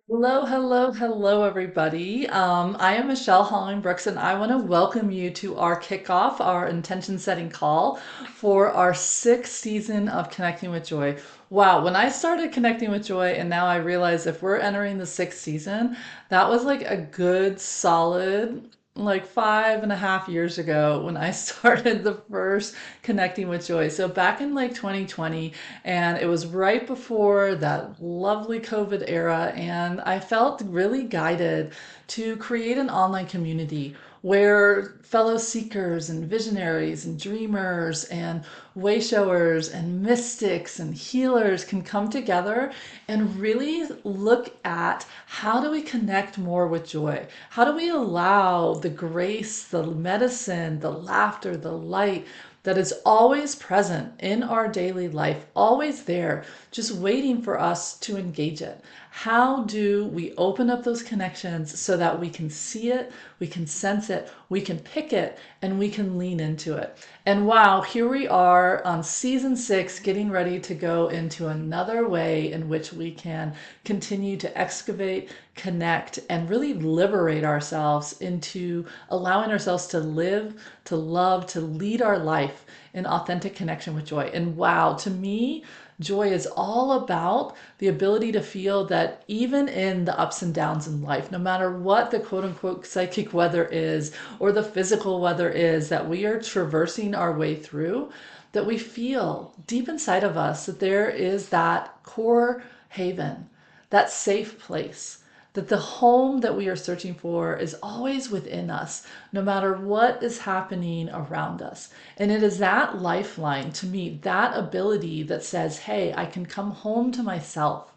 Hello, hello, hello, everybody. I am Michelle Holling-Brooks, and I want to welcome you to our kickoff, our intention setting call for our sixth season of Connecting with Joy. Wow, when I started Connecting with Joy, and now I realize if we're entering the sixth season, that was like a good solid like 5.5 years ago when I started the first Connecting with Joy. So back in like 2020, and it was right before that lovely COVID era, and I felt really guided to create an online community where fellow seekers and visionaries and dreamers and wayshowers and mystics and healers can come together and really look at how do we connect more with joy? How do we allow the grace, the medicine, the laughter, the light that is always present in our daily life, always there, just waiting for us to engage it? How do we open up those connections so that we can see it, we can sense it, we can pick it, and we can lean into it? And wow, here we are on season 6, getting ready to go into another way in which we can continue to excavate, connect, and really liberate ourselves into allowing ourselves to live, to love, to lead our life in authentic connection with joy. And wow, to me, joy is all about the ability to feel that even in the ups and downs in life, no matter what the quote unquote psychic weather is or the physical weather is that we are traversing our way through, that we feel deep inside of us that there is that core haven, that safe place, that the home that we are searching for is always within us, no matter what is happening around us. And it is that lifeline to me, that ability that says, hey, I can come home to myself.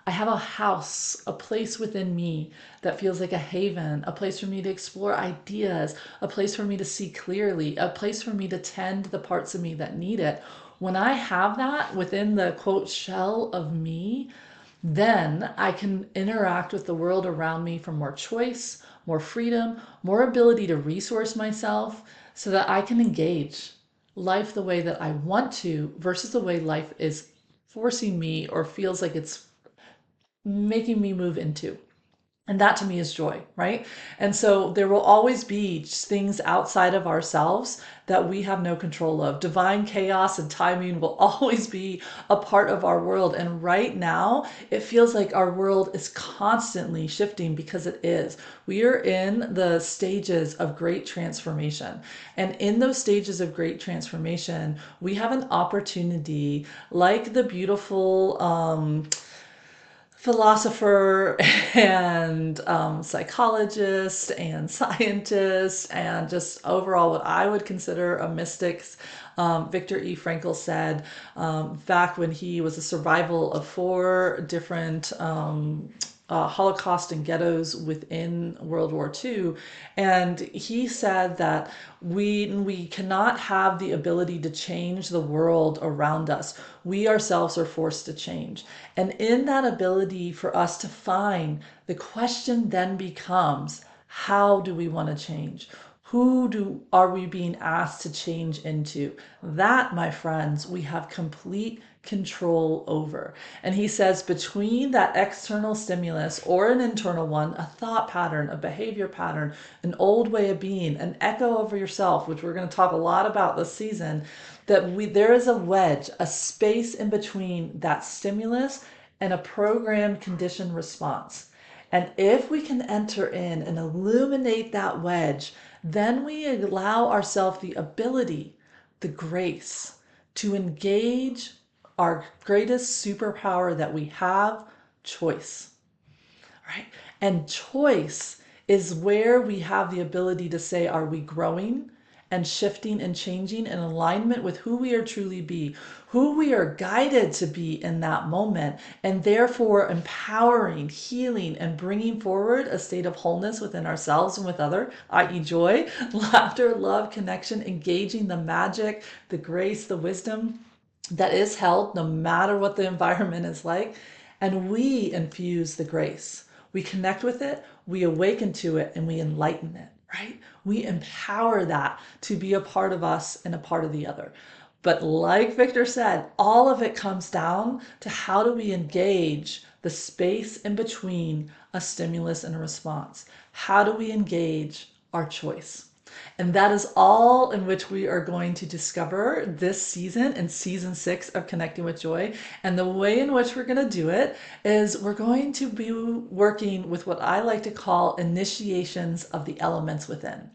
I have a house, a place within me that feels like a haven, a place for me to explore ideas, a place for me to see clearly, a place for me to tend the parts of me that need it. When I have that within the quote shell of me, then I can interact with the world around me for more choice, more freedom, more ability to resource myself so that I can engage life the way that I want to versus the way life is forcing me or feels like it's making me move into. And that to me is joy, right? And so there will always be things outside of ourselves that we have no control of. Divine chaos and timing will always be a part of our world. And right now, it feels like our world is constantly shifting because it is. We are in the stages of great transformation. And in those stages of great transformation, we have an opportunity, like the beautiful, philosopher and psychologist and scientist and just overall what I would consider a mystic. Viktor E. Frankl said back when he was a survival of 4 different Holocaust and ghettos within World War II. And he said that we cannot have the ability to change the world around us. We ourselves are forced to change. And in that ability for us to find, the question then becomes, how do we want to change? Are we being asked to change into? That, my friends, we have complete control over. And he says between that external stimulus or an internal one, a thought pattern, a behavior pattern, an old way of being, an echo of yourself, which we're going to talk a lot about this season, there is a wedge, a space in between that stimulus and a programmed conditioned response. And if we can enter in and illuminate that wedge, then we allow ourselves the ability, the grace to engage our greatest superpower that we have, choice, right? And choice is where we have the ability to say, are we growing and shifting and changing in alignment with who we are truly be, who we are guided to be in that moment, and therefore empowering, healing, and bringing forward a state of wholeness within ourselves and with other, i.e. joy, laughter, love, connection, engaging the magic, the grace, the wisdom that is held no matter what the environment is like. And we infuse the grace. We connect with it, we awaken to it, and we enlighten it, right? We empower that to be a part of us and a part of the other. But like Victor said, all of it comes down to how do we engage the space in between a stimulus and a response. How do we engage our choice? And that is all in which we are going to discover this season in season 6 of Connecting with Joy. And the way in which we're going to do it is we're going to be working with what I like to call initiations of the elements within.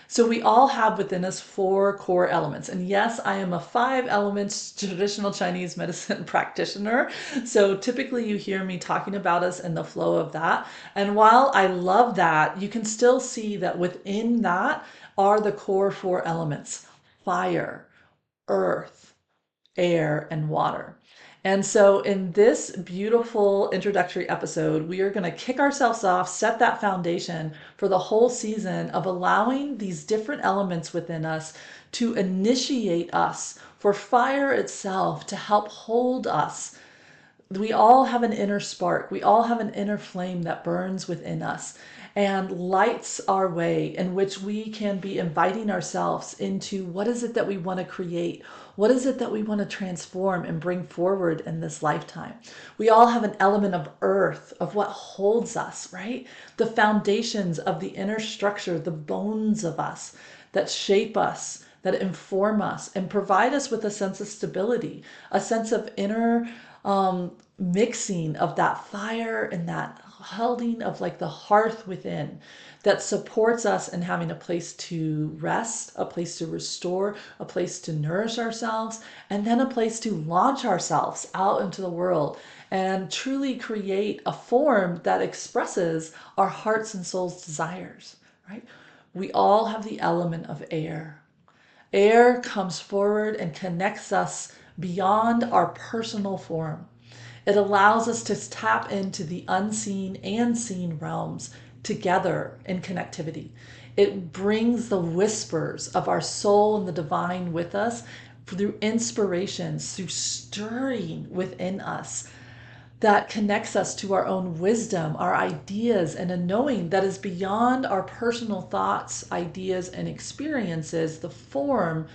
So we all have within us 4 core elements. And yes, I am a 5 elements traditional Chinese medicine practitioner. So typically you hear me talking about us in the flow of that. And while I love that, you can still see that within that are the core 4 elements: fire, earth, air, and water. And so in this beautiful introductory episode, we are going to kick ourselves off, set that foundation for the whole season of allowing these different elements within us to initiate us, for fire itself to help hold us. We all have an inner spark. We all have an inner flame that burns within us and lights our way, in which we can be inviting ourselves into what is it that we want to create? What is it that we want to transform and bring forward in this lifetime? We all have an element of earth, of what holds us, right? The foundations of the inner structure, the bones of us that shape us, that inform us and provide us with a sense of stability, a sense of inner mixing of that fire and that holding of like the hearth within that supports us in having a place to rest, a place to restore, a place to nourish ourselves, and then a place to launch ourselves out into the world and truly create a form that expresses our hearts and soul's desires, right? We all have the element of air. Air comes forward and connects us beyond our personal form. It allows us to tap into the unseen and seen realms together in connectivity. It brings the whispers of our soul and the divine with us through inspirations, through stirring within us that connects us to our own wisdom, our ideas, and a knowing that is beyond our personal thoughts, ideas, and experiences, the form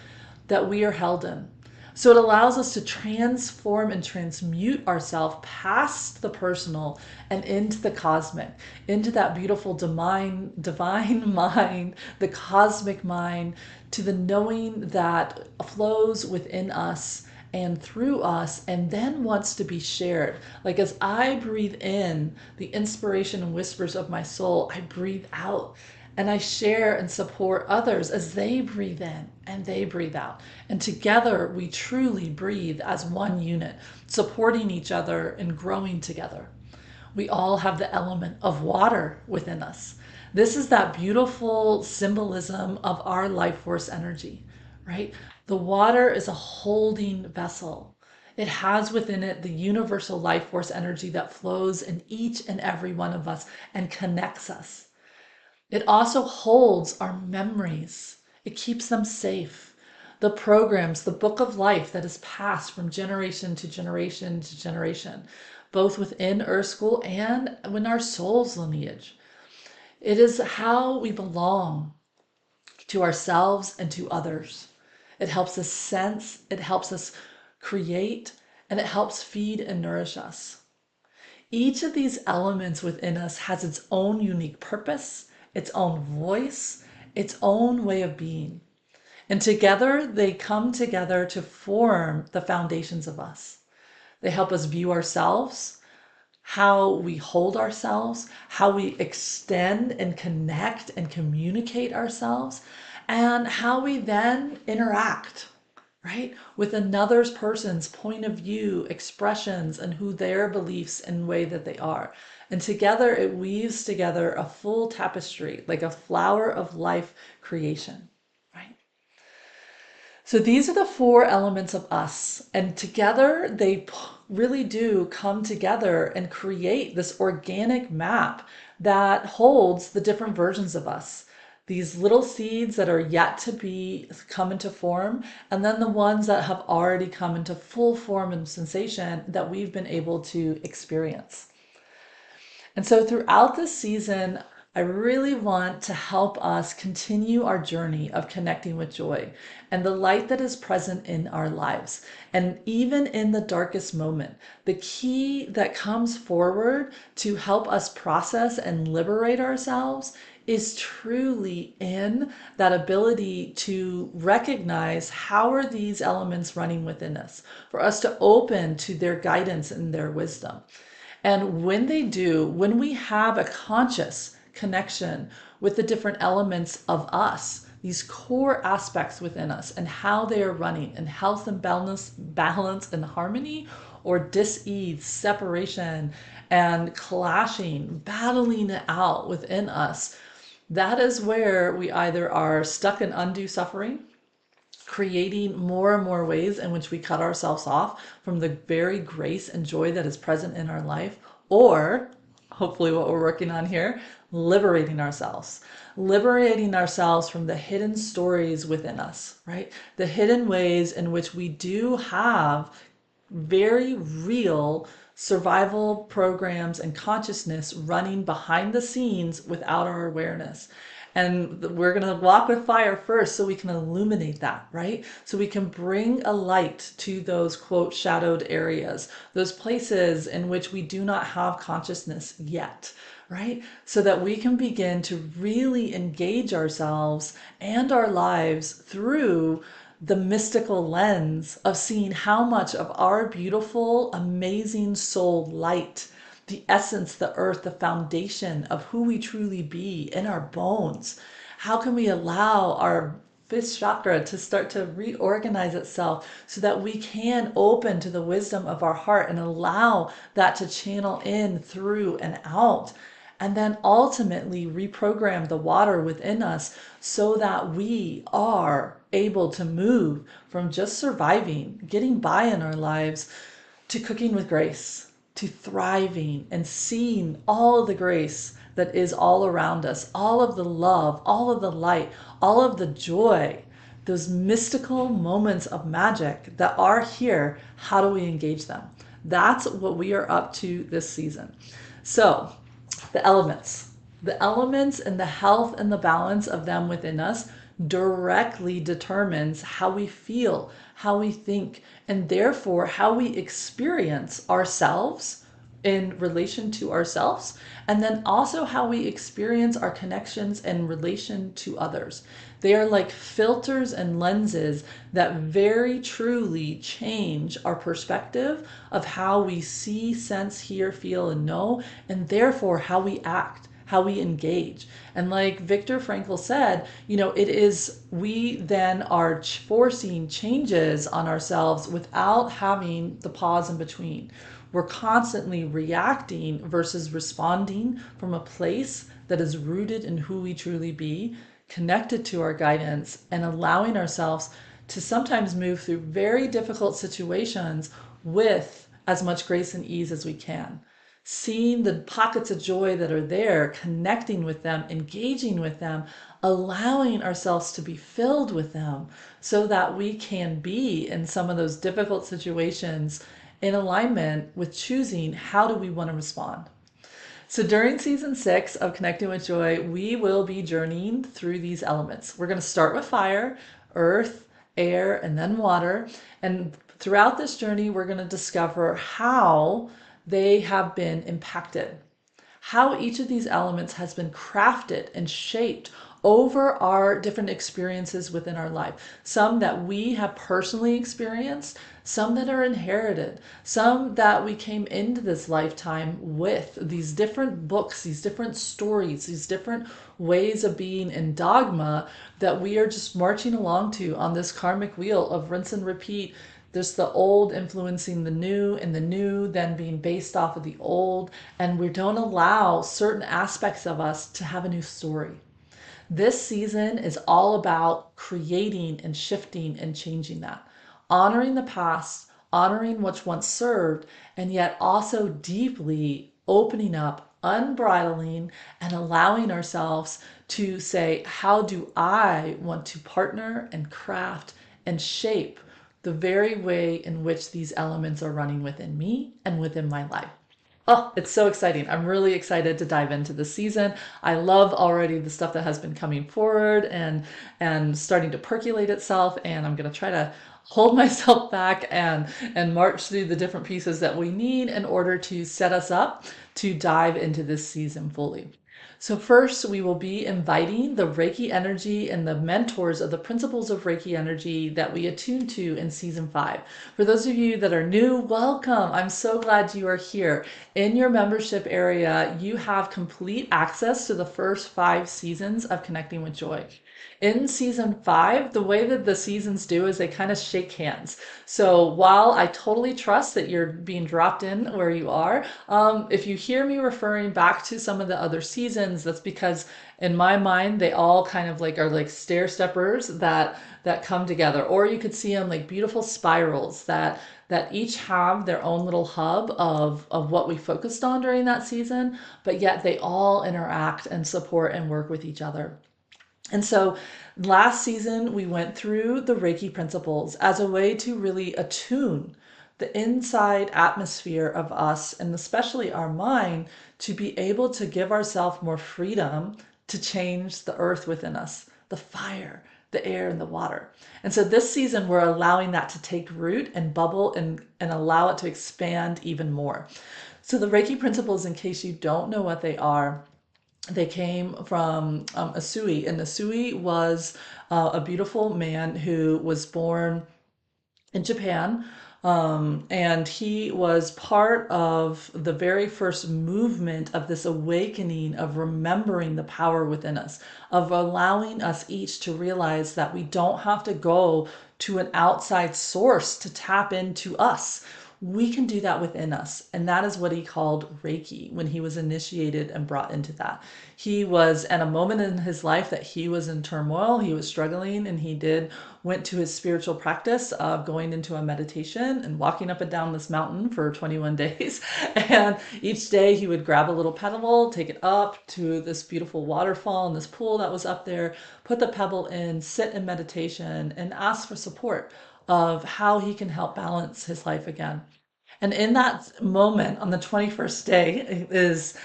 that we are held in. So it allows us to transform and transmute ourselves past the personal and into the cosmic, into that beautiful divine mind, the cosmic mind, to the knowing that flows within us and through us and then wants to be shared. Like as I breathe in the inspiration and whispers of my soul, I breathe out and I share and support others as they breathe in and they breathe out. And together we truly breathe as one unit, supporting each other and growing together. We all have the element of water within us. This is that beautiful symbolism of our life force energy, right? The water is a holding vessel. It has within it the universal life force energy that flows in each and every one of us and connects us. It also holds our memories. It keeps them safe. The programs, the book of life that is passed from generation to generation to generation, both within Earth School and in our soul's lineage. It is how we belong to ourselves and to others. It helps us sense, it helps us create, and it helps feed and nourish us. Each of these elements within us has its own unique purpose, its own voice, its own way of being. And together, they come together to form the foundations of us. They help us view ourselves, how we hold ourselves, how we extend and connect and communicate ourselves, and how we then interact, right, with another person's point of view, expressions, and who their beliefs and way that they are. And together it weaves together a full tapestry, like a flower of life creation, right? So these are the 4 elements of us, and together they really do come together and create this organic map that holds the different versions of us. These little seeds that are yet to be come into form, and then the ones that have already come into full form and sensation that we've been able to experience. And so throughout this season, I really want to help us continue our journey of connecting with joy and the light that is present in our lives. And even in the darkest moment, the key that comes forward to help us process and liberate ourselves is truly in that ability to recognize how are these elements running within us, for us to open to their guidance and their wisdom. And when they do, when we have a conscious connection with the different elements of us, these core aspects within us and how they are running in health and balance and harmony, or dis-ease, separation, and clashing, battling it out within us, that is where we either are stuck in undue suffering, creating more and more ways in which we cut ourselves off from the very grace and joy that is present in our life, or hopefully what we're working on here, liberating ourselves from the hidden stories within us, right? The hidden ways in which we do have very real survival programs and consciousness running behind the scenes without our awareness. And we're going to walk with fire first so we can illuminate that, right? So we can bring a light to those, quote, shadowed areas, those places in which we do not have consciousness yet, right? So that we can begin to really engage ourselves and our lives through the mystical lens of seeing how much of our beautiful, amazing soul light, the essence, the earth, the foundation of who we truly be in our bones. How can we allow our fifth chakra to start to reorganize itself so that we can open to the wisdom of our heart and allow that to channel in, through, and out? And then ultimately reprogram the water within us so that we are able to move from just surviving, getting by in our lives, to cooking with grace, to thriving and seeing all of the grace that is all around us, all of the love, all of the light, all of the joy, those mystical moments of magic that are here. How do we engage them? That's what we are up to this season. So the elements and the health and the balance of them within us directly determines how we feel, how we think, and therefore how we experience ourselves in relation to ourselves, and then also how we experience our connections in relation to others. They are like filters and lenses that very truly change our perspective of how we see, sense, hear, feel, and know, and therefore how we act, how we engage. And like Viktor Frankl said, it is, we then are forcing changes on ourselves without having the pause in between. We're constantly reacting versus responding from a place that is rooted in who we truly be, connected to our guidance, and allowing ourselves to sometimes move through very difficult situations with as much grace and ease as we can. Seeing the pockets of joy that are there, connecting with them, engaging with them, allowing ourselves to be filled with them so that we can be in some of those difficult situations in alignment with choosing how do we want to respond. So during season 6 of Connecting with Joy, we will be journeying through these elements. We're going to start with fire, earth, air, and then water. And throughout this journey, we're going to discover how they have been impacted, how each of these elements has been crafted and shaped over our different experiences within our life. Some that we have personally experienced, some that are inherited, some that we came into this lifetime with, these different books, these different stories, these different ways of being in dogma that we are just marching along to on this karmic wheel of rinse and repeat. There's the old influencing the new, and the new then being based off of the old, and we don't allow certain aspects of us to have a new story. This season is all about creating and shifting and changing that, honoring the past, honoring what's once served, and yet also deeply opening up, unbridling, and allowing ourselves to say, how do I want to partner and craft and shape the very way in which these elements are running within me and within my life? Oh, it's so exciting. I'm really excited to dive into the season. I love already the stuff that has been coming forward and starting to percolate itself, and I'm going to try to hold myself back and march through the different pieces that we need in order to set us up to dive into this season fully. So, first, we will be inviting the Reiki energy and the mentors of the principles of Reiki energy that we attune to in season 5. For those of you that are new, welcome. I'm so glad you are here. In your membership area, you have complete access to the first 5 seasons of Connecting with Joy. In season 5, the way that the seasons do is they kind of shake hands. So while I totally trust that you're being dropped in where you are, if you hear me referring back to some of the other seasons, that's because in my mind they all kind of like are like stair steppers that come together, or you could see them like beautiful spirals that each have their own little hub of what we focused on during that season, but yet they all interact and support and work with each other. And so last season, we went through the Reiki principles as a way to really attune the inside atmosphere of us and especially our mind to be able to give ourselves more freedom to change the earth within us, the fire, the air, and the water. And so this season, we're allowing that to take root and bubble and allow it to expand even more. So the Reiki principles, in case you don't know what they are, they came from Asui, and Asui was a beautiful man who was born in Japan. And he was part of the very first movement of this awakening of remembering the power within us, of allowing us each to realize that we don't have to go to an outside source to tap into us. We can do that within us. And that is what he called Reiki when he was initiated and brought into that. He was at a moment in his life that he was in turmoil, he was struggling, and went to his spiritual practice of going into a meditation and walking up and down this mountain for 21 days. And each day he would grab a little pebble, take it up to this beautiful waterfall and this pool that was up there, put the pebble in, sit in meditation, and ask for support of how he can help balance his life again. And in that moment, on the 21st day, is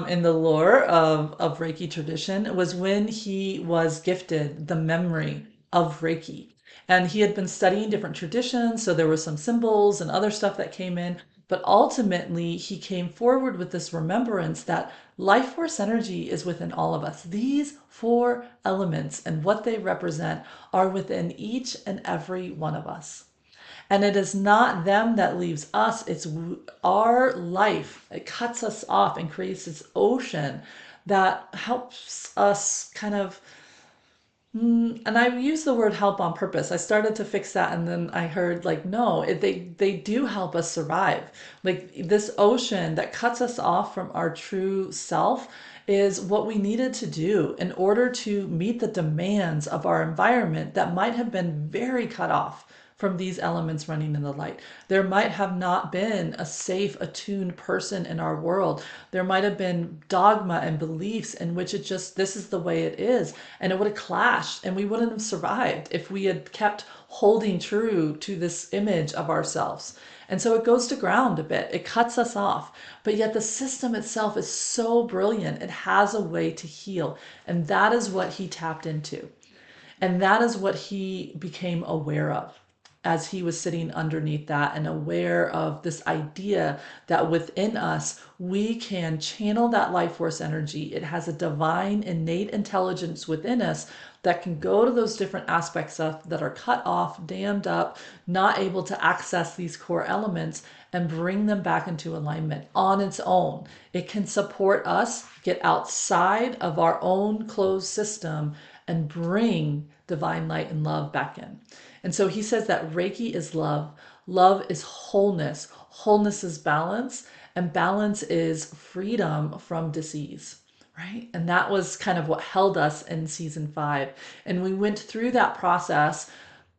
in the lore of Reiki tradition, was when he was gifted the memory of Reiki. And he had been studying different traditions, so there were some symbols and other stuff that came in. But ultimately, he came forward with this remembrance that life force energy is within all of us. These 4 elements and what they represent are within each and every one of us. And it is not them that leaves us, it's our life. It cuts us off and creates this ocean that helps us kind of, and I use the word help on purpose. I started to fix that and then I heard like, no, they do help us survive. Like this ocean that cuts us off from our true self is what we needed to do in order to meet the demands of our environment that might have been very cut off from these elements running in the light. There might have not been a safe, attuned person in our world. There might have been dogma and beliefs in which it just, this is the way it is. And it would have clashed and we wouldn't have survived if we had kept holding true to this image of ourselves. And so it goes to ground a bit. It cuts us off. But yet the system itself is so brilliant. It has a way to heal. And that is what he tapped into. And that is what he became aware of as he was sitting underneath that and aware of this idea that within us, we can channel that life force energy. It has a divine innate intelligence within us that can go to those different aspects of that are cut off, dammed up, not able to access these core elements and bring them back into alignment on its own. It can support us get outside of our own closed system and bring divine light and love back in. And so he says that Reiki is love. Love is wholeness. Wholeness is balance. And balance is freedom from disease, right? And that was kind of what held us in season 5. And we went through that process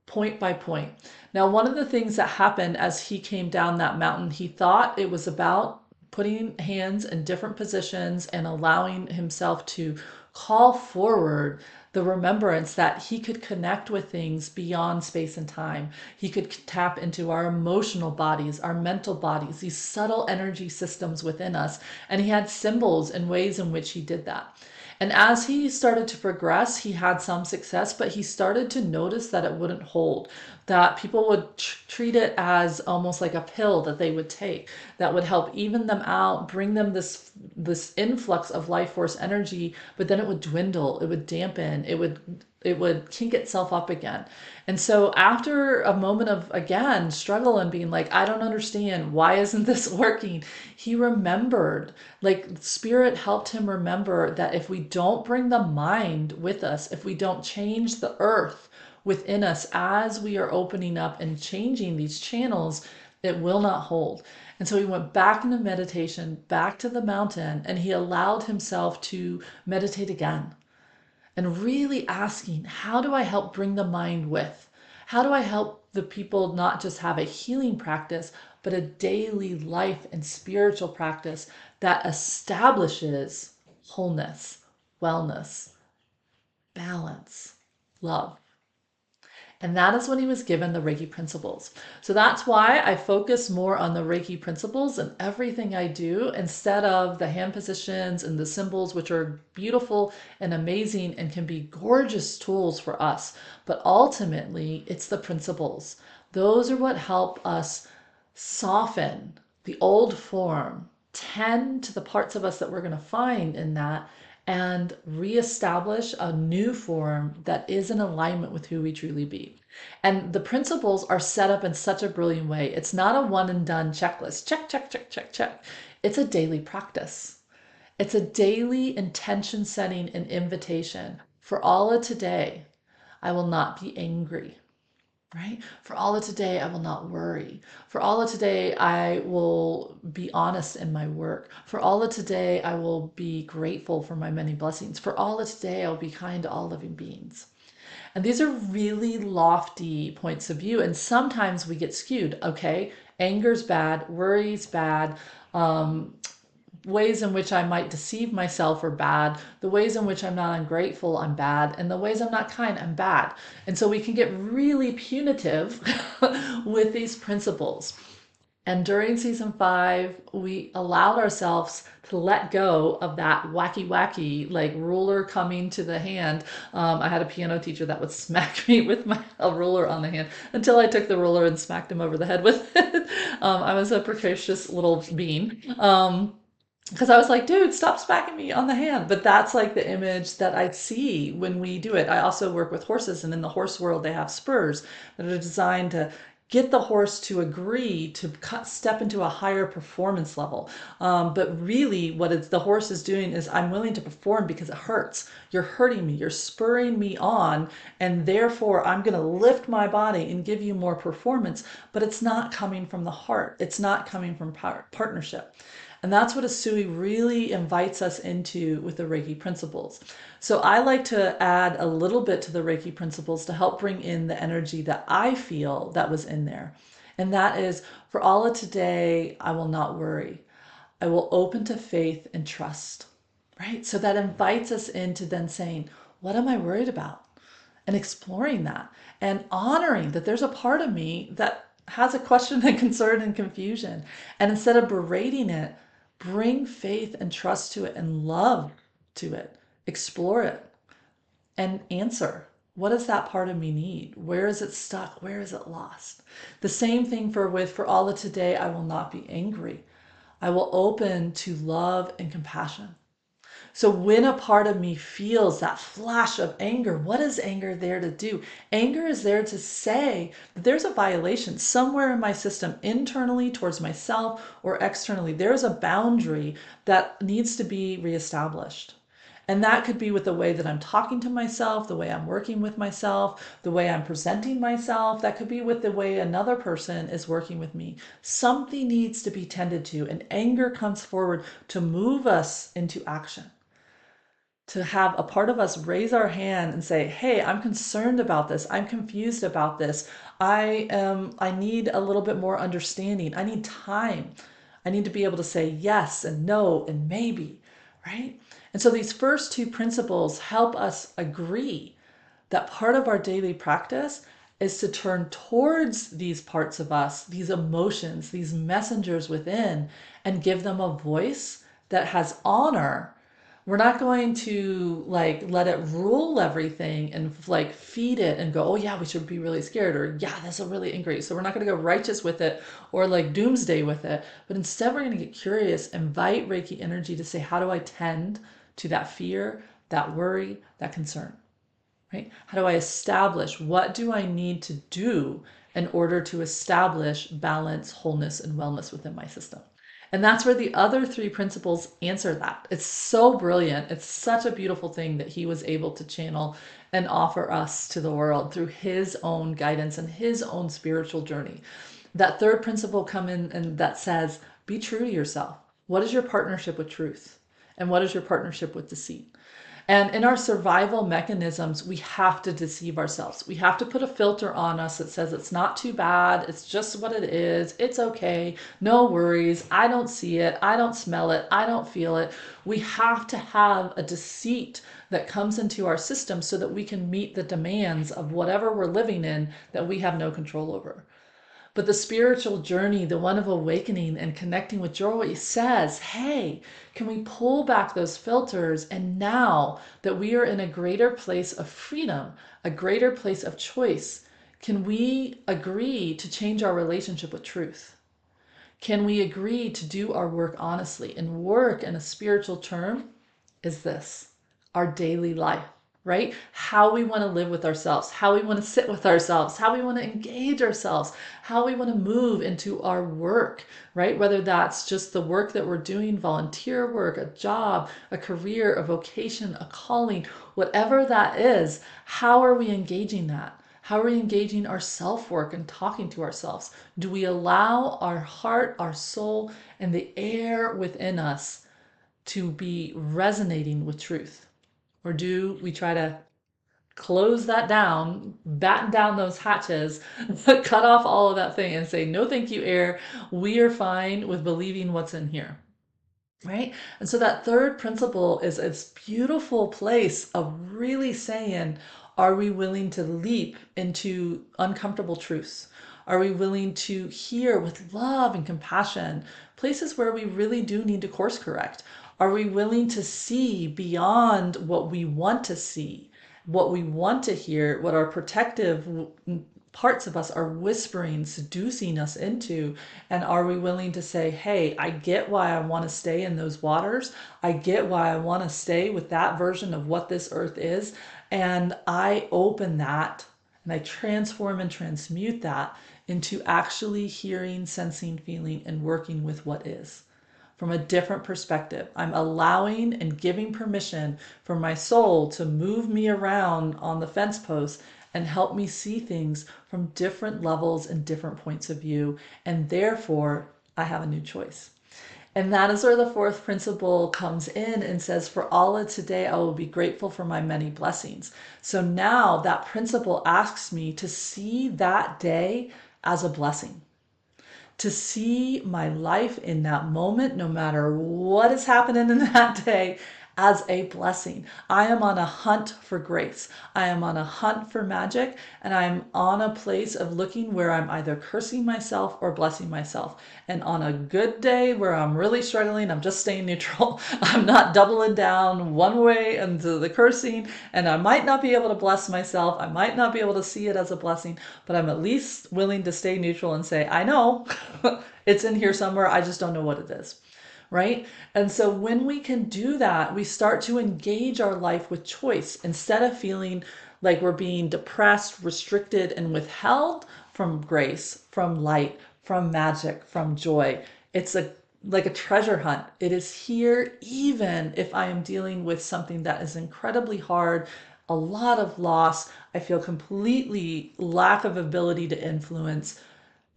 point by point. Now, one of the things that happened as he came down that mountain, he thought it was about putting hands in different positions and allowing himself to call forward the remembrance that he could connect with things beyond space and time. He could tap into our emotional bodies, our mental bodies, these subtle energy systems within us. And he had symbols and ways in which he did that. And as he started to progress, he had some success, but he started to notice that it wouldn't hold, that people would treat it as almost like a pill that they would take that would help even them out, bring them this influx of life force energy, but then it would dwindle, it would dampen, it would kink itself up again. And so after a moment of, again, struggle and being like, I don't understand, why isn't this working? He remembered, like spirit helped him remember that if we don't bring the mind with us, if we don't change the earth within us as we are opening up and changing these channels, it will not hold. And so he went back into meditation, back to the mountain, and he allowed himself to meditate again and really asking, how do I help bring the mind with? How do I help the people not just have a healing practice, but a daily life and spiritual practice that establishes wholeness, wellness, balance, love? And that is when he was given the Reiki principles. So that's why I focus more on the Reiki principles in everything I do instead of the hand positions and the symbols, which are beautiful and amazing and can be gorgeous tools for us. But ultimately, it's the principles. Those are what help us soften the old form, tend to the parts of us that we're going to find in that, and reestablish a new form that is in alignment with who we truly be. And the principles are set up in such a brilliant way. It's not a one and done checklist. Check, check, check, check, check. It's a daily practice. It's a daily intention setting and invitation. For all of today, I will not be angry. Right? For all of today, I will not worry. For all of today, I will be honest in my work. For all of today, I will be grateful for my many blessings. For all of today, I will be kind to all living beings. And these are really lofty points of view. And sometimes we get skewed. Okay, anger's bad, worry's bad, ways in which I might deceive myself are bad. The ways in which I'm not ungrateful, I'm bad. And the ways I'm not kind, I'm bad. And so we can get really punitive with these principles. And during season 5, we allowed ourselves to let go of that wacky, like ruler coming to the hand. I had a piano teacher that would smack me with a ruler on the hand until I took the ruler and smacked him over the head with it. I was a precocious little bean. Because I was like, dude, stop smacking me on the hand. But that's like the image that I see when we do it. I also work with horses, and in the horse world, they have spurs that are designed to get the horse to agree to step into a higher performance level. But really, the horse is doing is, I'm willing to perform because it hurts. You're hurting me. You're spurring me on, and therefore I'm going to lift my body and give you more performance. But it's not coming from the heart. It's not coming from partnership. And that's what Asui really invites us into with the Reiki principles. So I like to add a little bit to the Reiki principles to help bring in the energy that I feel that was in there. And that is, for all of today, I will not worry. I will open to faith and trust, right? So that invites us into then saying, what am I worried about? And exploring that and honoring that there's a part of me that has a question and concern and confusion. And instead of berating it, bring faith and trust to it and love to it. Explore it and answer. What does that part of me need? Where is it stuck? Where is it lost? The same thing for all of today, I will not be angry. I will open to love and compassion. So when a part of me feels that flash of anger, what is anger there to do? Anger is there to say that there's a violation somewhere in my system, internally towards myself or externally. There's a boundary that needs to be reestablished. And that could be with the way that I'm talking to myself, the way I'm working with myself, the way I'm presenting myself. That could be with the way another person is working with me. Something needs to be tended to, and anger comes forward to move us into action, to have a part of us raise our hand and say, hey, I'm concerned about this. I'm confused about this. I need a little bit more understanding. I need time. I need to be able to say yes and no and maybe, right? And so these first two principles help us agree that part of our daily practice is to turn towards these parts of us, these emotions, these messengers within, and give them a voice that has honor. We're not going to like let it rule everything and like feed it and go, oh yeah, we should be really scared, or yeah, that's a really angry. So we're not going to go righteous with it or like doomsday with it, but instead we're going to get curious, invite Reiki energy to say, how do I tend to that fear, that worry, that concern? Right? How do I establish, what do I need to do in order to establish balance, wholeness, and wellness within my system? And that's where the other three principles answer that. It's so brilliant. It's such a beautiful thing that he was able to channel and offer us to the world through his own guidance and his own spiritual journey. That third principle come in and that says, be true to yourself. What is your partnership with truth? And what is your partnership with deceit? And in our survival mechanisms, we have to deceive ourselves. We have to put a filter on us that says it's not too bad. It's just what it is. It's okay. No worries. I don't see it. I don't smell it. I don't feel it. We have to have a deceit that comes into our system so that we can meet the demands of whatever we're living in that we have no control over. But the spiritual journey, the one of awakening and connecting with joy, says, hey, can we pull back those filters? And now that we are in a greater place of freedom, a greater place of choice, can we agree to change our relationship with truth? Can we agree to do our work honestly? And work in a spiritual term is this, our daily life, right? How we want to live with ourselves, how we want to sit with ourselves, how we want to engage ourselves, how we want to move into our work, right? Whether that's just the work that we're doing, volunteer work, a job, a career, a vocation, a calling, whatever that is, how are we engaging that? How are we engaging our self-work and talking to ourselves? Do we allow our heart, our soul, and the air within us to be resonating with truth? Or do we try to close that down, batten down those hatches, cut off all of that thing and say, no, thank you, air. We are fine with believing what's in here. Right? And so that third principle is this beautiful place of really saying, are we willing to leap into uncomfortable truths? Are we willing to hear with love and compassion places where we really do need to course correct? Are we willing to see beyond what we want to see, what we want to hear, what our protective parts of us are whispering, seducing us into? And are we willing to say, hey, I get why I want to stay in those waters. I get why I want to stay with that version of what this earth is. And I open that and I transform and transmute that into actually hearing, sensing, feeling, and working with what is from a different perspective. I'm allowing and giving permission for my soul to move me around on the fence post and help me see things from different levels and different points of view. And therefore, I have a new choice. And that is where the fourth principle comes in and says, for all of today, I will be grateful for my many blessings. So now that principle asks me to see that day as a blessing, to see my life in that moment, no matter what is happening in that day, as a blessing. I am on a hunt for grace. I am on a hunt for magic, and I'm on a place of looking where I'm either cursing myself or blessing myself. And on a good day where I'm really struggling, I'm just staying neutral. I'm not doubling down one way into the cursing, and I might not be able to bless myself. I might not be able to see it as a blessing, but I'm at least willing to stay neutral and say, I know it's in here somewhere. I just don't know what it is. Right? And so when we can do that, we start to engage our life with choice instead of feeling like we're being depressed, restricted, and withheld from grace, from light, from magic, from joy. It's like a treasure hunt. It is here even if I am dealing with something that is incredibly hard, a lot of loss. I feel completely lack of ability to influence.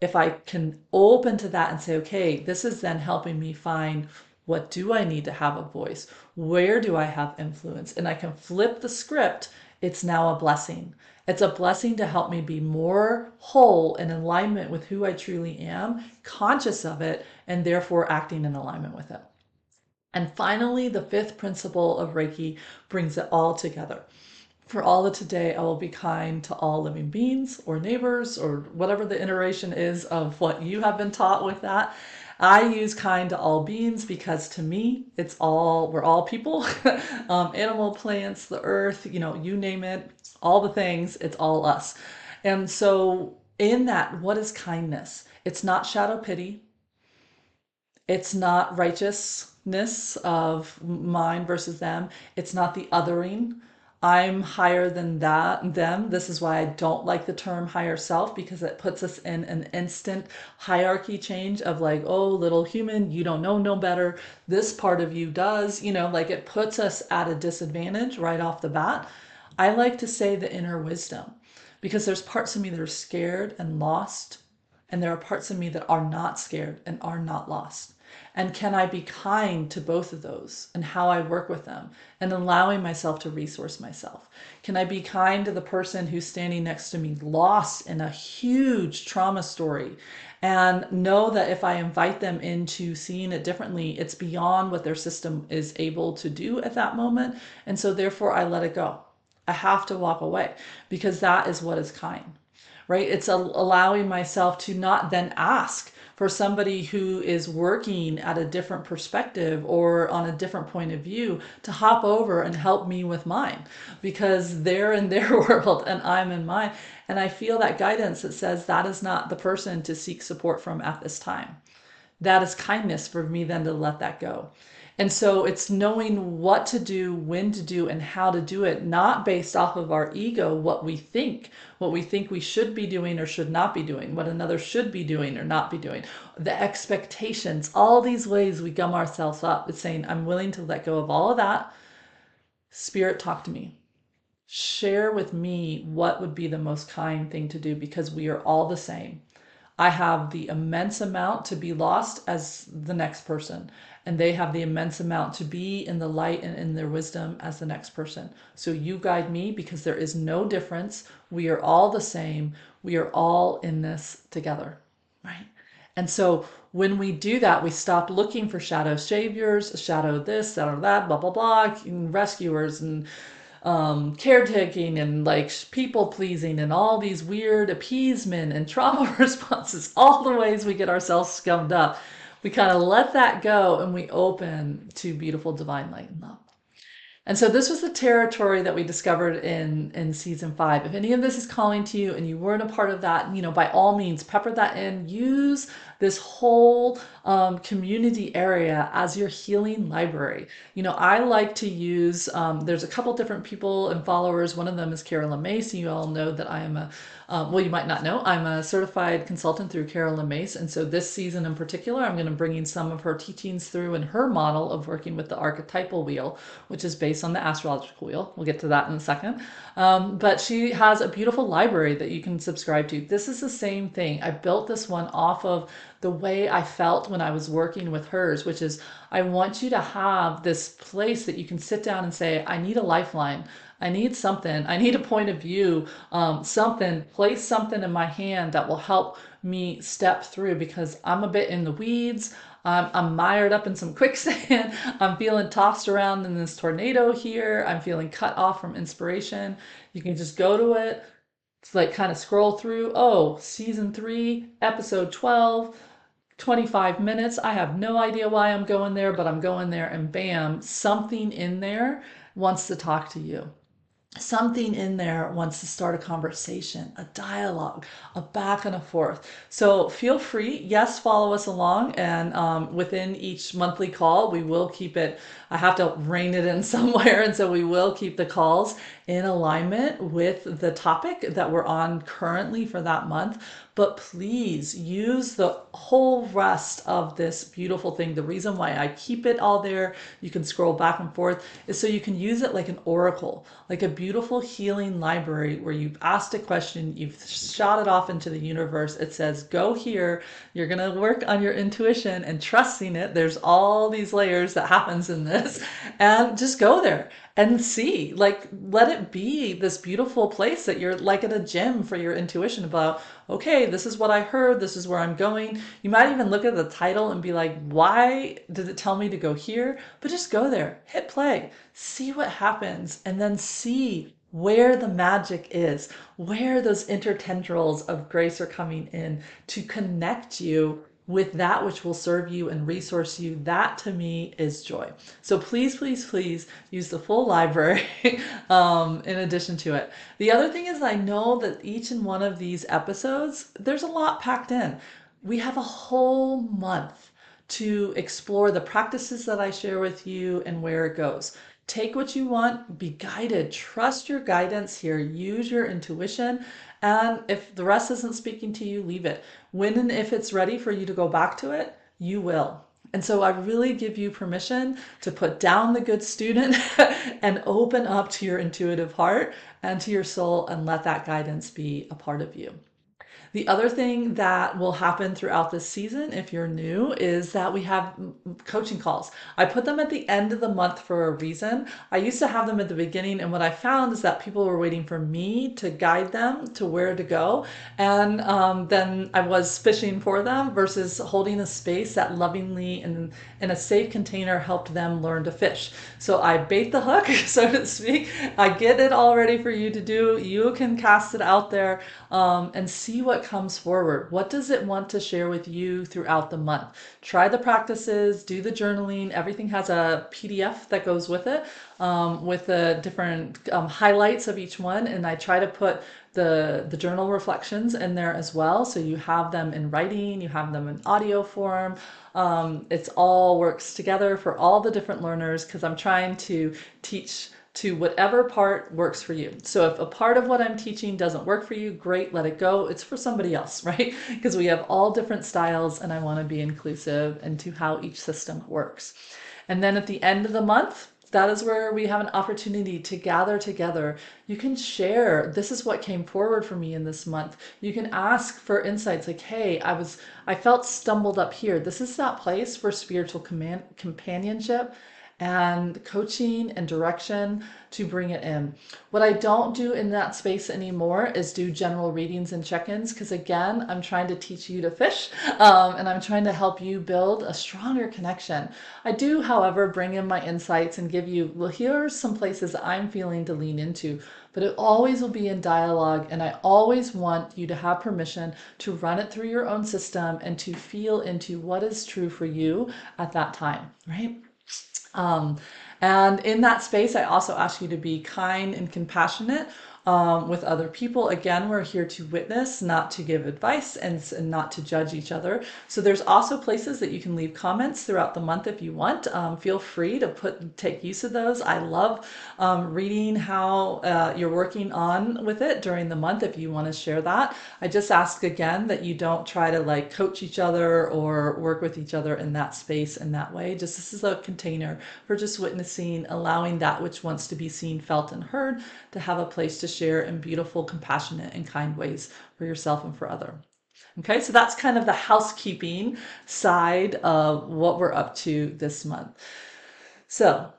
If I can open to that and say, okay, this is then helping me find, what do I need to have a voice? Where do I have influence? And I can flip the script it's now a blessing. It's a blessing to help me be more whole and in alignment with who I truly am, conscious of it, and therefore acting in alignment with it. And finally, the fifth principle of Reiki brings it all together. For all of today, I will be kind to all living beings or neighbors or whatever the iteration is of what you have been taught with that. I use kind to all beings because to me, we're all people, animal, plants, the earth, you name it, all the things, it's all us. And so, in that, what is kindness? It's not shadow pity. It's not righteousness of mine versus them. It's not the othering. I'm higher than them. This is why I don't like the term higher self, because it puts us in an instant hierarchy change of like, oh, little human, you don't know no better. This part of you does, like it puts us at a disadvantage right off the bat. I like to say the inner wisdom, because there's parts of me that are scared and lost, and there are parts of me that are not scared and are not lost. And can I be kind to both of those and how I work with them and allowing myself to resource myself? Can I be kind to the person who's standing next to me, lost in a huge trauma story, and know that if I invite them into seeing it differently, it's beyond what their system is able to do at that moment. And so therefore I let it go. I have to walk away because that is what is kind, right? It's allowing myself to not then ask for somebody who is working at a different perspective or on a different point of view to hop over and help me with mine, because they're in their world and I'm in mine. And I feel that guidance that says that is not the person to seek support from at this time. That is kindness for me then to let that go. And so it's knowing what to do, when to do, and how to do it, not based off of our ego, what we think we should be doing or should not be doing, what another should be doing or not be doing, the expectations, all these ways we gum ourselves up. It's saying, I'm willing to let go of all of that. Spirit, talk to me. Share with me what would be the most kind thing to do, because we are all the same. I have the immense amount to be lost as the next person, and they have the immense amount to be in the light and in their wisdom as the next person. So you guide me, because there is no difference. We are all the same. We are all in this together, right? And so when we do that, we stop looking for shadow saviors, shadow this, shadow that, blah, blah, blah, and rescuers and caretaking and like people pleasing and all these weird appeasement and trauma responses, all the ways we get ourselves scummed up. We kind of let that go and we open to beautiful divine light and love. And so this was the territory that we discovered in season 5. If any of this is calling to you and you weren't a part of that, by all means, pepper that in. Use this whole community area as your healing library. I like to use, there's a couple different people and followers. One of them is Carolyn Mace. You all know that I am well, you might not know, I'm a certified consultant through Carolyn Mace. And so this season in particular, I'm going to bring in some of her teachings through in her model of working with the archetypal wheel, which is based on the astrological wheel. We'll get to that in a second. But she has a beautiful library that you can subscribe to. This is the same thing. I built this one off of the way I felt when I was working with hers, which is I want you to have this place that you can sit down and say, I need a lifeline. I need something. I need a point of view, something, place something in my hand that will help me step through, because I'm a bit in the weeds. I'm mired up in some quicksand. I'm feeling tossed around in this tornado here. I'm feeling cut off from inspiration. You can just go to it. It's like kind of scroll through. Oh, season 3, episode 12. 25 minutes. I have no idea why I'm going there, but I'm going there, and bam, something in there wants to talk to you. Something in there wants to start a conversation, a dialogue, a back and a forth. So feel free, yes, follow us along. And within each monthly call, we will keep it, I have to rein it in somewhere. And so we will keep the calls in alignment with the topic that we're on currently for that month. But please use the whole rest of this beautiful thing. The reason why I keep it all there, you can scroll back and forth, is so you can use it like an oracle, like a beautiful healing library where you've asked a question, you've shot it off into the universe. It says, go here. You're going to work on your intuition and trusting it. There's all these layers that happens in this, and just go there and see, like, let it be this beautiful place that you're like at a gym for your intuition about, okay, this is what I heard, this is where I'm going. You might even look at the title and be like, why did it tell me to go here? But just go there, hit play, see what happens, and then see where the magic is, where those intertendrils of grace are coming in to connect you with that which will serve you and resource you. That to me is joy. So please, please, please use the full library in addition to it. The other thing is, I know that each and one of these episodes, there's a lot packed in. We have a whole month to explore the practices that I share with you and where it goes. Take what you want, be guided, trust your guidance here, use your intuition, and if the rest isn't speaking to you, leave it. When and if it's ready for you to go back to it, you will. And so I really give you permission to put down the good student and open up to your intuitive heart and to your soul and let that guidance be a part of you. The other thing that will happen throughout this season, if you're new, is that we have coaching calls. I put them at the end of the month for a reason. I used to have them at the beginning, and what I found is that people were waiting for me to guide them to where to go. And then I was fishing for them versus holding a space that lovingly and in a safe container helped them learn to fish. So I bait the hook, so to speak. I get it all ready for you to do. You can cast it out there and see what comes forward. What does it want to share with you throughout the month? Try the practices, do the journaling. Everything has a PDF that goes with it with the different highlights of each one. And I try to put the journal reflections in there as well. So you have them in writing, you have them in audio form. It's all works together for all the different learners because I'm trying to teach to whatever part works for you. So if a part of what I'm teaching doesn't work for you, great, let it go. It's for somebody else, right? Because we have all different styles and I want to be inclusive into how each system works. And then at the end of the month, that is where we have an opportunity to gather together. You can share, this is what came forward for me in this month. You can ask for insights like, hey, I felt stumbled up here. This is that place for spiritual companionship and coaching and direction to bring it in. What I don't do in that space anymore is do general readings and check-ins because again, I'm trying to teach you to fish and I'm trying to help you build a stronger connection. I do, however, bring in my insights and give you, well, here are some places I'm feeling to lean into, but it always will be in dialogue and I always want you to have permission to run it through your own system and to feel into what is true for you at that time, right? And in that space, I also ask you to be kind and compassionate with other people. Again, we're here to witness, not to give advice and not to judge each other. So there's also places that you can leave comments throughout the month if you want. Feel free to take use of those. I love reading how you're working on with it during the month if you want to share that. I just ask again that you don't try to like coach each other or work with each other in that space in that way. Just this is a container for just witnessing, allowing that which wants to be seen, felt, and heard to have a place to share in beautiful, compassionate, and kind ways for yourself and for other. Okay, so that's kind of the housekeeping side of what we're up to this month. So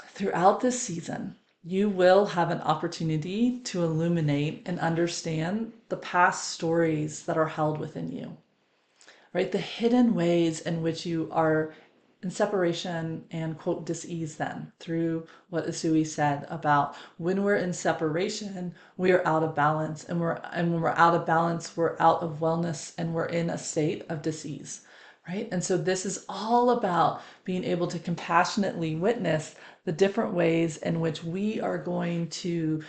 throughout this season, you will have an opportunity to illuminate and understand the past stories that are held within you, right? The hidden ways in which you are in separation and quote dis-ease then through what Usui said about when we're in separation, we are out of balance and when we're out of balance, we're out of wellness and we're in a state of dis-ease, right? And so this is all about being able to compassionately witness the different ways in which we are going to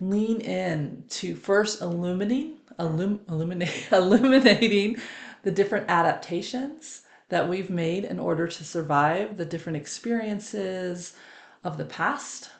lean in to first illuminating the different adaptations that we've made in order to survive the different experiences of the past.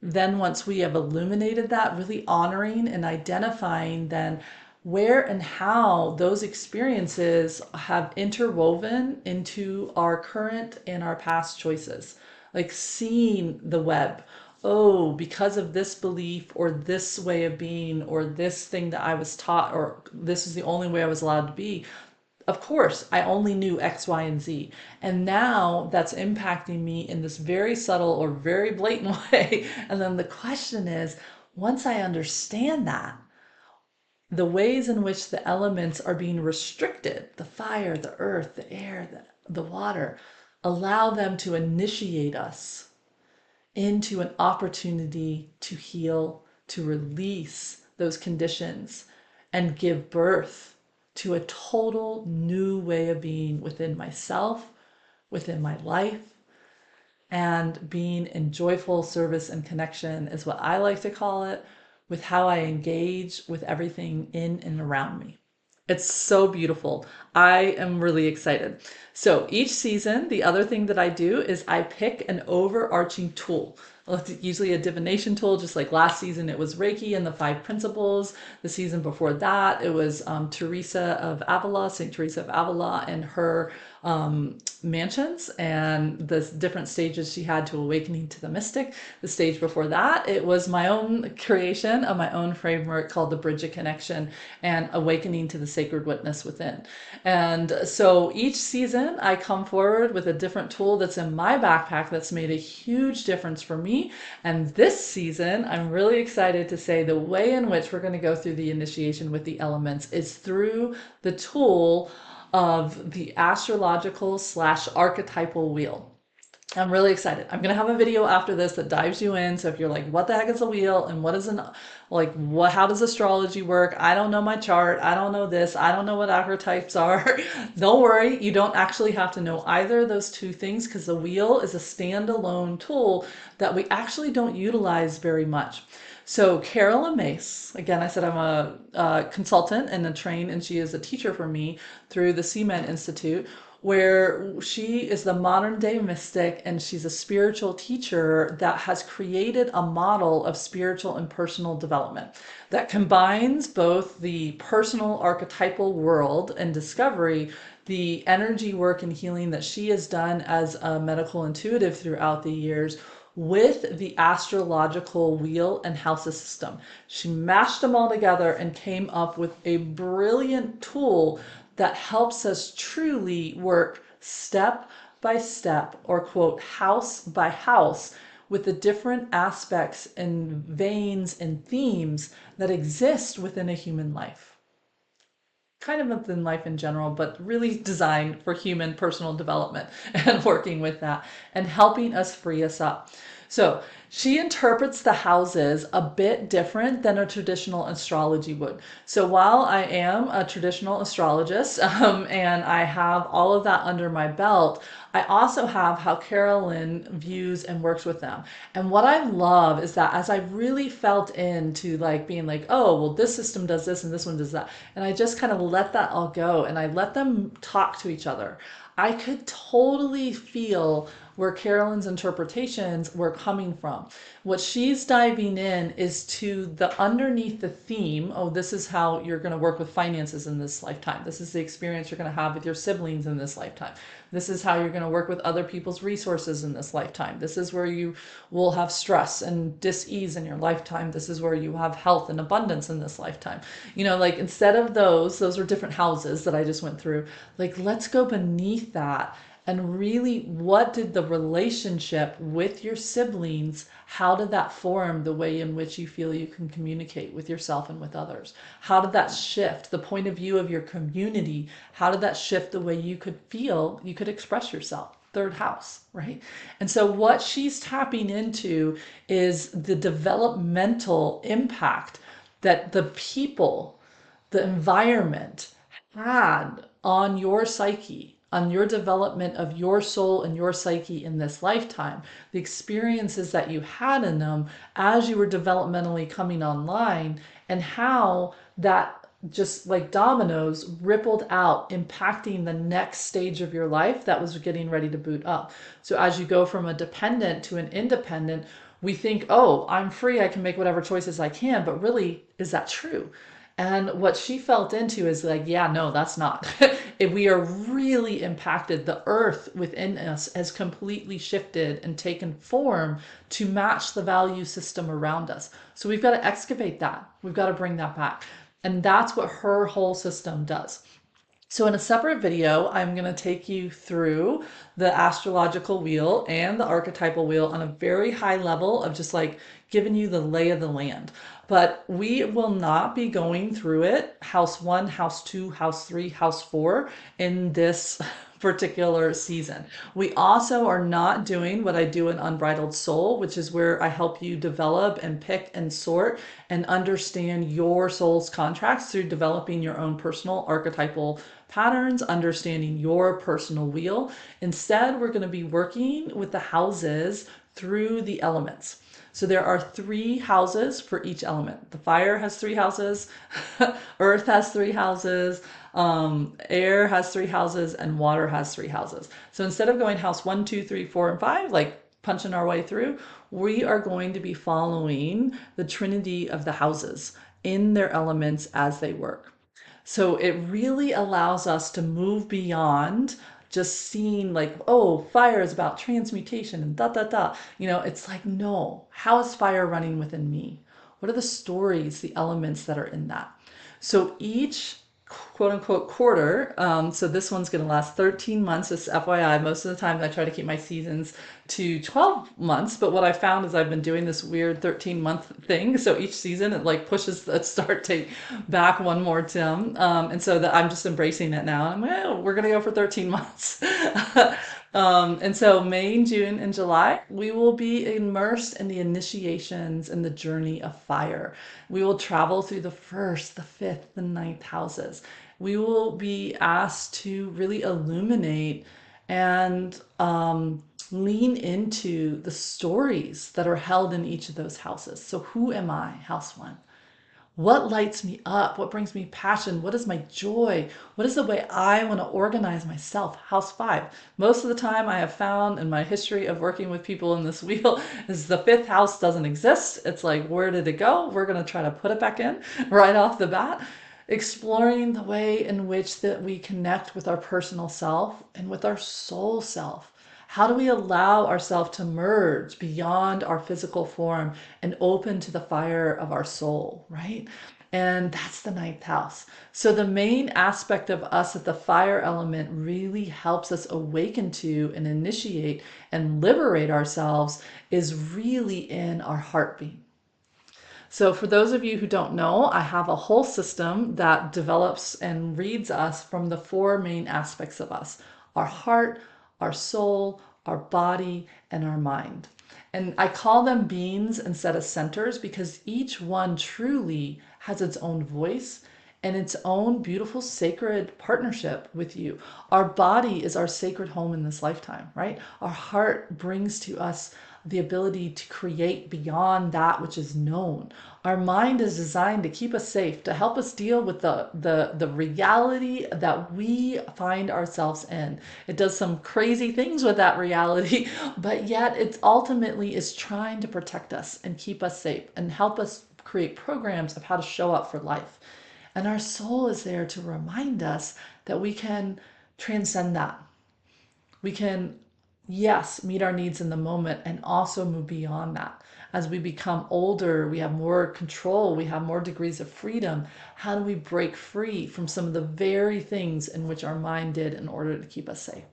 Then once we have illuminated that, really honoring and identifying then where and how those experiences have interwoven into our current and our past choices. Like seeing the web. Oh, because of this belief or this way of being or this thing that I was taught or this is the only way I was allowed to be, of course, I only knew X, Y, and Z. And now that's impacting me in this very subtle or very blatant way. And then the question is, once I understand that, the ways in which the elements are being restricted, the fire, the earth, the air, the water, allow them to initiate us into an opportunity to heal, to release those conditions, and give birth to a total new way of being within myself, within my life, and being in joyful service and connection is what I like to call it, with how I engage with everything in and around me. It's so beautiful. I am really excited. So each season, the other thing that I do is I pick an overarching tool. Usually a divination tool, just like last season it was Reiki and the 5 principles. The season before that, it was Teresa of Avila, St. Teresa of Avila, and her mansions and the different stages she had to awakening to the mystic. The stage before that, it was my own creation of my own framework called the Bridge of Connection and awakening to the sacred witness within. And so each season I come forward with a different tool that's in my backpack that's made a huge difference for me. And this season, I'm really excited to say the way in which we're going to go through the initiation with the elements is through the tool of the astrological / archetypal wheel. I'm really excited. I'm going to have a video after this that dives you in. So if you're like, what the heck is a wheel and what is how does astrology work? I don't know my chart. I don't know this. I don't know what archetypes are. Don't worry. You don't actually have to know either of those two things because the wheel is a standalone tool that we actually don't utilize very much. So Carolyn Mace, again, I said I'm a consultant and a trained, and she is a teacher for me through the Seaman Institute, where she is the modern day mystic and she's a spiritual teacher that has created a model of spiritual and personal development that combines both the personal archetypal world and discovery, the energy work and healing that she has done as a medical intuitive throughout the years, with the astrological wheel and house system. She mashed them all together and came up with a brilliant tool that helps us truly work step by step, or quote, house by house, with the different aspects and veins and themes that exist within a human life. Kind of within life in general, but really designed for human personal development and working with that and helping us free us up. So she interprets the houses a bit different than a traditional astrology would. So while I am a traditional astrologist and I have all of that under my belt, I also have how Carolyn views and works with them. And what I love is that as I really felt into being like, oh, well, this system does this and this one does that. And I just kind of let that all go and I let them talk to each other. I could totally feel where Carolyn's interpretations were coming from. What she's diving in is to the underneath the theme. Oh, this is how you're going to work with finances in this lifetime. This is the experience you're going to have with your siblings in this lifetime. This is how you're going to work with other people's resources in this lifetime. This is where you will have stress and dis-ease in your lifetime. This is where you have health and abundance in this lifetime. Instead of those are different houses that I just went through. Let's go beneath that and really, what did the relationship with your siblings, how did that form the way in which you feel you can communicate with yourself and with others? How did that shift the point of view of your community? How did that shift the way you could feel, you could express yourself? Third house, right? And so what she's tapping into is the developmental impact that the people, the environment had on your psyche, on your development of your soul and your psyche in this lifetime, the experiences that you had in them as you were developmentally coming online, and how that just like dominoes rippled out, impacting the next stage of your life that was getting ready to boot up. So as you go from a dependent to an independent, we think, oh, I'm free, I can make whatever choices I can, but really, is that true? And what she felt into is yeah, no, that's not. If we are really impacted, the earth within us has completely shifted and taken form to match the value system around us. So we've got to excavate that. We've got to bring that back. And that's what her whole system does. So in a separate video, I'm going to take you through the astrological wheel and the archetypal wheel on a very high level of just like giving you the lay of the land. But we will not be going through it house one, house two, house three, house four in this particular season. We also are not doing what I do in Unbridled Soul, which is where I help you develop and pick and sort and understand your soul's contracts through developing your own personal archetypal patterns, understanding your personal wheel. Instead, we're going to be working with the houses through the elements. So there are 3 houses for each element. The fire has 3 houses, earth has 3 houses, air has 3 houses, and water has 3 houses. So instead of going house 1, 2, 3, 4, and 5, like punching our way through, we are going to be following the trinity of the houses in their elements as they work. So it really allows us to move beyond just seeing like, oh, fire is about transmutation and da da da. It's like, no, how is fire running within me? What are the stories, the elements that are in that? So each quote unquote quarter, so this one's going to last 13 months. It's FYI. Most of the time I try to keep my seasons to 12 months, but what I found is I've been doing this weird 13-month thing. So each season it like pushes the start date back one more time. And so that I'm just embracing it now. I'm like, oh, we're going to go for 13 months. And so May, June, and July, we will be immersed in the initiations and the journey of fire. We will travel through the first, the fifth, the ninth houses. We will be asked to really illuminate and lean into the stories that are held in each of those houses. So who am I? House one. What lights me up? What brings me passion? What is my joy? What is the way I want to organize myself? House 5. Most of the time I have found in my history of working with people in this wheel is the 5th house doesn't exist. It's like, where did it go? We're going to try to put it back in right off the bat. Exploring the way in which that we connect with our personal self and with our soul self. How do we allow ourselves to merge beyond our physical form and open to the fire of our soul, right? And that's the ninth house. So the main aspect of us that the fire element really helps us awaken to and initiate and liberate ourselves is really in our heartbeat. So for those of you who don't know, I have a whole system that develops and reads us from the 4 main aspects of us: our heart, our soul, our body, and our mind. And I call them beings instead of centers because each one truly has its own voice and its own beautiful sacred partnership with you. Our body is our sacred home in this lifetime, right? Our heart brings to us the ability to create beyond that which is known. Our mind is designed to keep us safe, to help us deal with the reality that we find ourselves in. It does some crazy things with that reality, but yet it ultimately is trying to protect us and keep us safe and help us create programs of how to show up for life. And our soul is there to remind us that we can transcend that. We can, yes, meet our needs in the moment and also move beyond that. As we become older, we have more control, we have more degrees of freedom. How do we break free from some of the very things in which our mind did in order to keep us safe?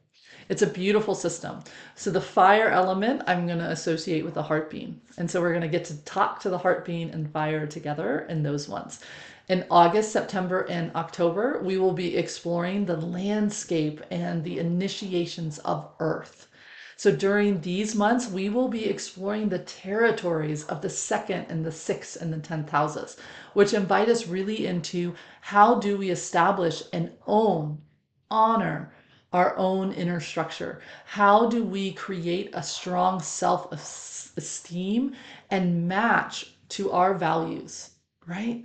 It's a beautiful system. So the fire element, I'm going to associate with the heart beam. And so we're going to get to talk to the heart beam and fire together in those ones. In August, September, and October, we will be exploring the landscape and the initiations of Earth. So during these months, we will be exploring the territories of the 2nd and the 6th and the 10th houses, which invite us really into how do we establish and honor our own inner structure? How do we create a strong self-esteem and match to our values, right?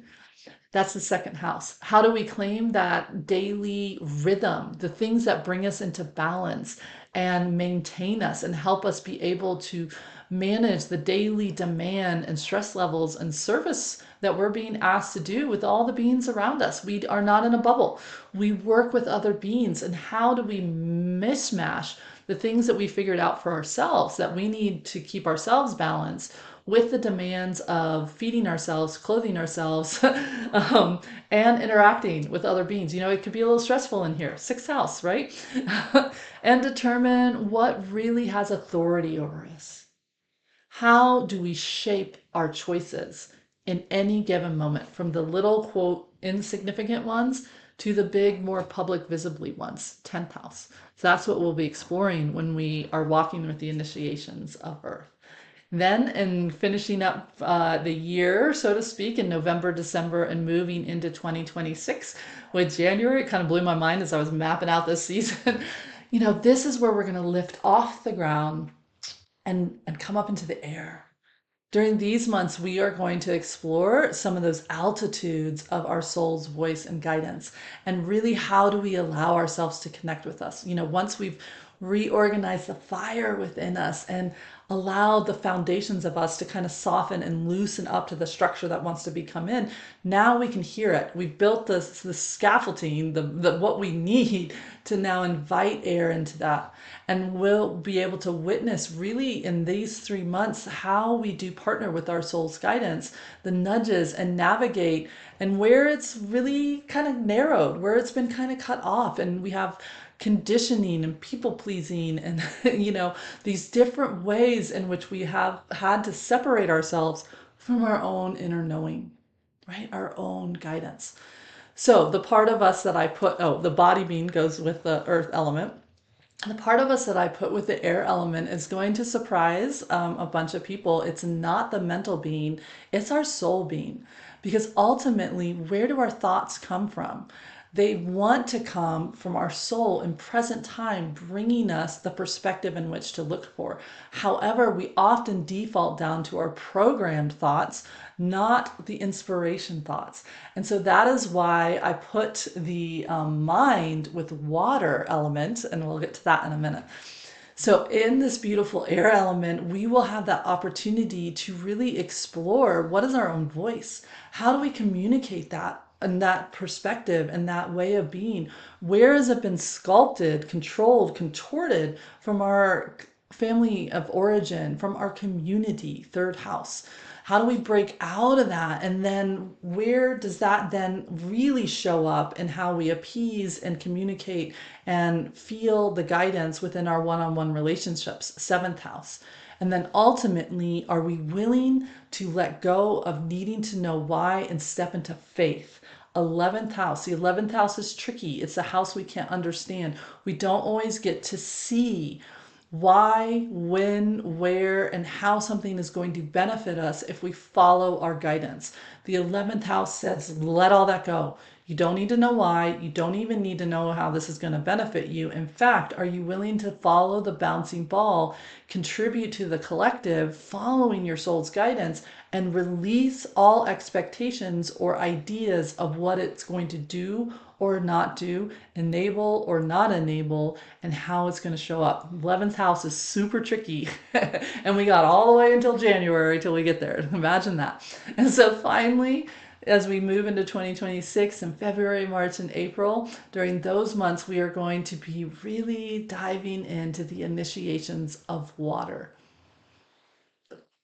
That's the 2nd house. How do we claim that daily rhythm, the things that bring us into balance and maintain us and help us be able to manage the daily demand and stress levels and service that we're being asked to do with all the beings around us? We are not in a bubble. We work with other beings. And how do we mismatch the things that we figured out for ourselves that we need to keep ourselves balanced with the demands of feeding ourselves, clothing ourselves, and interacting with other beings. You know, it could be a little stressful in here. Sixth house, right? And determine what really has authority over us. How do we shape our choices in any given moment, from the little, quote, insignificant ones to the big, more public, visibly ones? 10th house. So that's what we'll be exploring when we are walking with the initiations of Earth. Then, in finishing up the year, so to speak, in November, December, and moving into 2026 with January, it kind of blew my mind as I was mapping out this season. You know, this is where we're going to lift off the ground and come up into the air. During these months, we are going to explore some of those altitudes of our soul's voice and guidance. And really, how do we allow ourselves to connect with us? You know, once we've reorganized the fire within us and allowed the foundations of us to kind of soften and loosen up to the structure that wants to become in, now we can hear it. We've built the scaffolding, the what we need to now invite air into that. And we'll be able to witness really in these 3 months how we do partner with our soul's guidance, the nudges, and navigate, and where it's really kind of narrowed, where it's been kind of cut off, and we have conditioning and people pleasing and you know, these different ways in which we have had to separate ourselves from our own inner knowing, right? Our own guidance. So the part of us that I put, oh, the body being goes with the earth element. The part of us that I put with the air element is going to surprise a bunch of people. It's not the mental being, it's our soul being. Because ultimately, where do our thoughts come from? They want to come from our soul in present time, bringing us the perspective in which to look for. However, we often default down to our programmed thoughts, not the inspiration thoughts. And so that is why I put the mind with water element, and we'll get to that in a minute. So in this beautiful air element, we will have that opportunity to really explore what is our own voice? How do we communicate that and that perspective and that way of being? Where has it been sculpted, controlled, contorted from our family of origin, from our community, third house? How do we break out of that? And then where does that then really show up in how we appease and communicate and feel the guidance within our one-on-one relationships, seventh house? And then ultimately, are we willing to let go of needing to know why and step into faith? 11th house. The 11th house is tricky. It's a house we can't understand. We don't always get to see why, when, where, and how something is going to benefit us if we follow our guidance. The 11th house says, let all that go. You don't need to know why. You don't even need to know how this is going to benefit you. In fact, are you willing to follow the bouncing ball, contribute to the collective, following your soul's guidance, and release all expectations or ideas of what it's going to do or not do, enable or not enable, and how it's going to show up. 11th house is super tricky. And we got all the way until January till we get there. Imagine that. And so finally, as we move into 2026 in February, March, and April, during those months, we are going to be really diving into the initiations of water.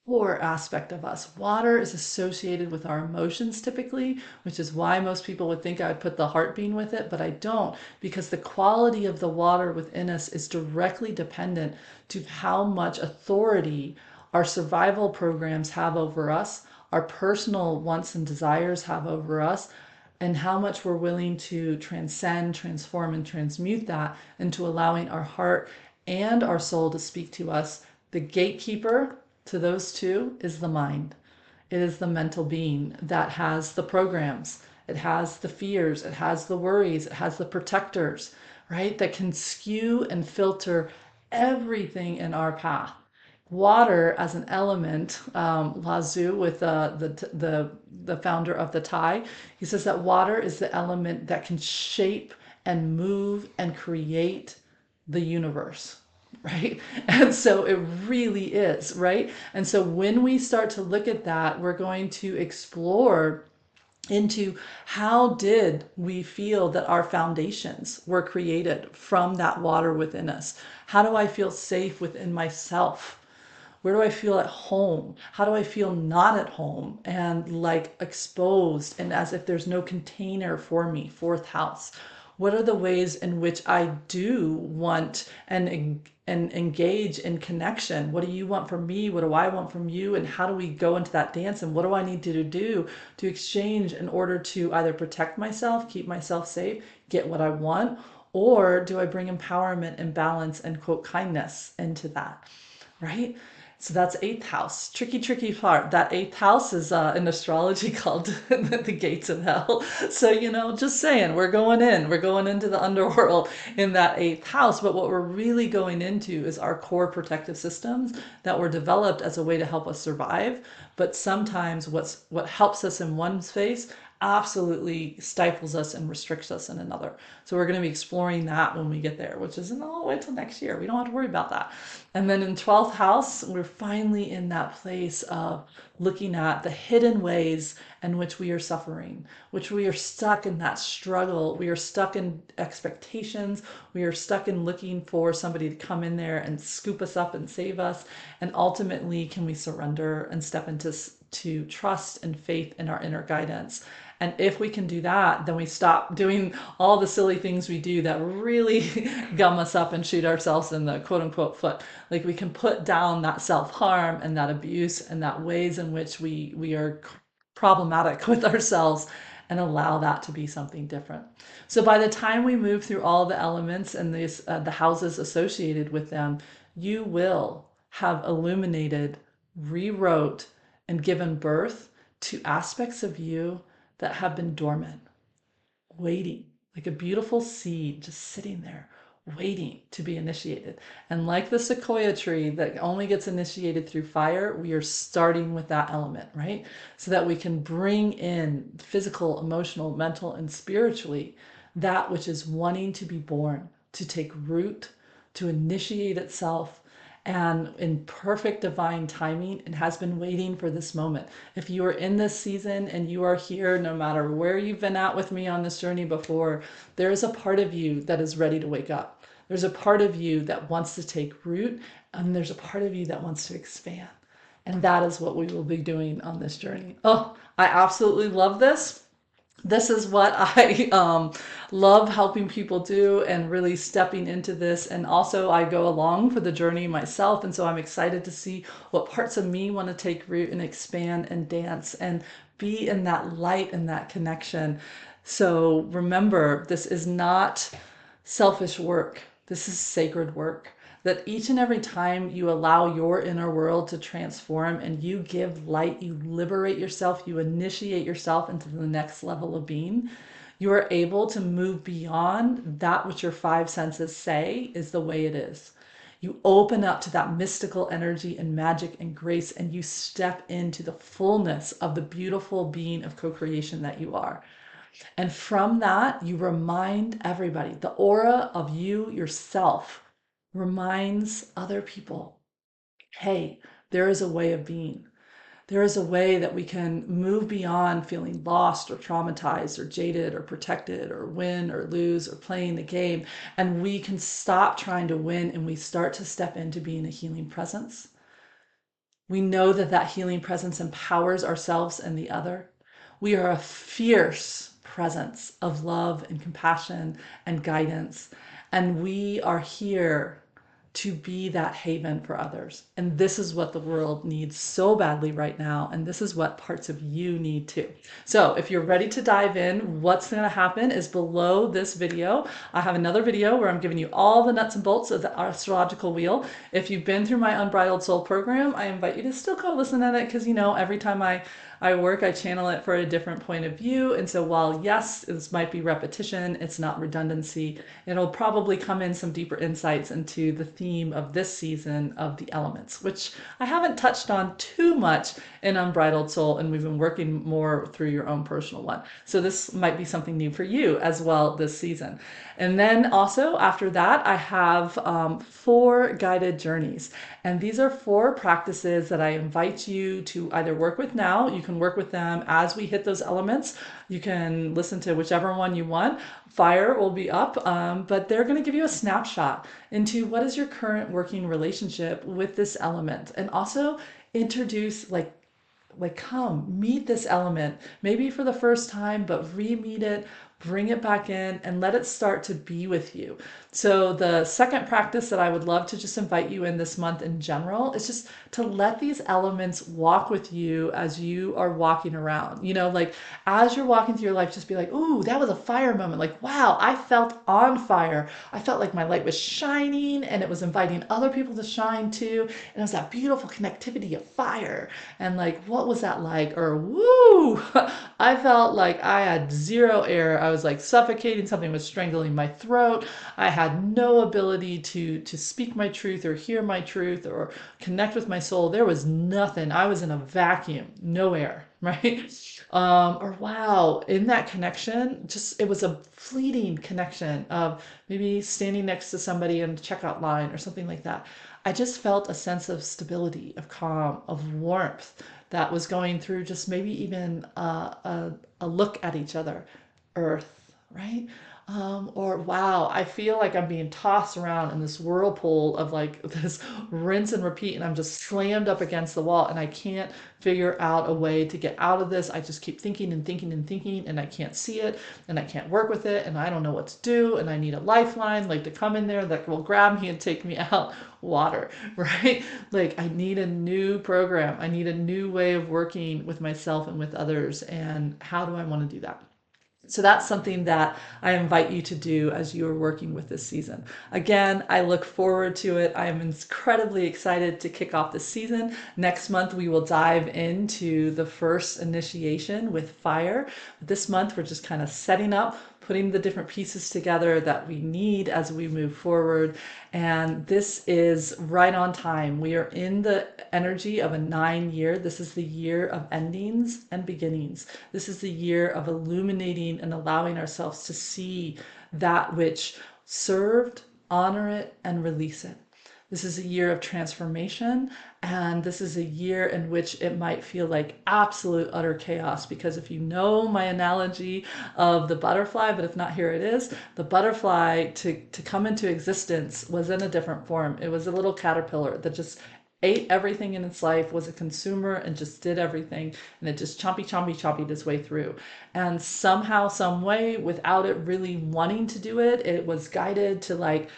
Core aspect of us. Water is associated with our emotions typically, which is why most people would think I would put the heart being with it, but I don't, because the quality of the water within us is directly dependent to how much authority our survival programs have over us, our personal wants and desires have over us, and how much we're willing to transcend, transform, and transmute that into allowing our heart and our soul to speak to us. The gatekeeper to those two is the mind. It is the mental being that has the programs, it has the fears, it has the worries, it has the protectors, right? That can skew and filter everything in our path. Water as an element, Lazu with the founder of the Thai, he says that water is the element that can shape and move and create the universe. Right? And so it really is, right? And so when we start to look at that, we're going to explore into how did we feel that our foundations were created from that water within us? How do I feel safe within myself? Where do I feel at home? How do I feel not at home and like exposed and as if there's no container for me? Fourth house. What are the ways in which I do want and engage in connection? What do you want from me? What do I want from you? And how do we go into that dance? And what do I need to do to exchange in order to either protect myself, keep myself safe, get what I want, or do I bring empowerment and balance and quote kindness into that? Right? So that's eighth house. Tricky part. That eighth house is in astrology called the gates of hell. So, just saying, we're going into the underworld in that eighth house. But what we're really going into is our core protective systems that were developed as a way to help us survive. But sometimes what helps us in one space absolutely stifles us and restricts us in another. So we're going to be exploring that when we get there, which isn't all the way till next year. We don't have to worry about that. And then in 12th house, we're finally in that place of looking at the hidden ways in which we are suffering, which we are stuck in that struggle. We are stuck in expectations. We are stuck in looking for somebody to come in there and scoop us up and save us. And ultimately, can we surrender and step into trust and faith in our inner guidance? And if we can do that, then we stop doing all the silly things we do that really gum us up and shoot ourselves in the quote unquote foot. Like we can put down that self-harm and that abuse and that ways in which we are problematic with ourselves and allow that to be something different. So by the time we move through all the elements and the houses associated with them, you will have illuminated, rewrote, and given birth to aspects of you that have been dormant, waiting, like a beautiful seed just sitting there, waiting to be initiated. And like the sequoia tree that only gets initiated through fire, we are starting with that element, right? So that we can bring in physical, emotional, mental, and spiritually that which is wanting to be born, to take root, to initiate itself, and in perfect divine timing, it has been waiting for this moment. If you are in this season and you are here, no matter where you've been at with me on this journey before, there is a part of you that is ready to wake up. There's a part of you that wants to take root, and there's a part of you that wants to expand. And that is what we will be doing on this journey. Oh, I absolutely love this. This is what I love helping people do and really stepping into this. And also I go along for the journey myself. And so I'm excited to see what parts of me want to take root and expand and dance and be in that light and that connection. So remember, this is not selfish work. This is sacred work. That each and every time you allow your inner world to transform and you give light, you liberate yourself, you initiate yourself into the next level of being, you are able to move beyond that which your five senses say is the way it is. You open up to that mystical energy and magic and grace, and you step into the fullness of the beautiful being of co-creation that you are. And from that, you remind everybody, the aura of you yourself reminds other people, hey, there is a way of being. There is a way that we can move beyond feeling lost or traumatized or jaded or protected or win or lose or playing the game. And we can stop trying to win and we start to step into being a healing presence. We know that that healing presence empowers ourselves and the other. We are a fierce presence of love and compassion and guidance. And we are here to be that haven for others. And this is what the world needs so badly right now. And this is what parts of you need too. So if you're ready to dive in, what's going to happen is below this video, I have another video where I'm giving you all the nuts and bolts of the astrological wheel. If you've been through my Unbridled Soul program, I invite you to still go listen to it because, every time I work, I channel it for a different point of view. And so while yes, this might be repetition, it's not redundancy. It'll probably come in some deeper insights into the theme of this season of the elements, which I haven't touched on too much in Unbridled Soul, and we've been working more through your own personal one. So this might be something new for you as well this season. And then also after that, I have 4 guided journeys. And these are 4 practices that I invite you to either work with now. You can work with them as we hit those elements. You can listen to whichever one you want. Fire will be up, but they're going to give you a snapshot into what is your current working relationship with this element, and also introduce come meet this element, maybe for the first time, but re-meet it, bring it back in, and let it start to be with you. So the second practice that I would love to just invite you in this month in general is just to let these elements walk with you as you are walking around. Like as you're walking through your life, just be like, ooh, that was a fire moment. Like, wow, I felt on fire. I felt like my light was shining and it was inviting other people to shine too. And it was that beautiful connectivity of fire. And like, what was that like? Or woo, I felt like I had zero air. I was like suffocating. Something was strangling my throat. I had no ability to speak my truth or hear my truth or connect with my soul. There was nothing. I was in a vacuum, no air, right? Or wow, in that connection, just it was a fleeting connection of maybe standing next to somebody in the checkout line or something like that. I just felt a sense of stability, of calm, of warmth that was going through just maybe even a look at each other, earth, right? Or wow, I feel like I'm being tossed around in this whirlpool of like this rinse and repeat, and I'm just slammed up against the wall, and I can't figure out a way to get out of this. I just keep thinking and thinking and thinking, and I can't see it, and I can't work with it, and I don't know what to do, and I need a lifeline, like to come in there that will grab me and take me out. Water, right? Like I need a new program. I need a new way of working with myself and with others. And how do I want to do that? So that's something that I invite you to do as you are working with this season. Again, I look forward to it. I am incredibly excited to kick off this season. Next month, we will dive into the first initiation with fire. This month, we're just kind of setting up, putting the different pieces together that we need as we move forward. And this is right on time. We are in the energy of a 9-year. This is the year of endings and beginnings. This is the year of illuminating and allowing ourselves to see that which served, honor it, and release it. This is a year of transformation, and this is a year in which it might feel like absolute utter chaos, because if you know my analogy of the butterfly, but if not, here it is. The butterfly to come into existence was in a different form. It was a little caterpillar that just ate everything in its life, was a consumer, and just did everything, and it just chompy its way through. And somehow, some way, without it really wanting to do it, it was guided to like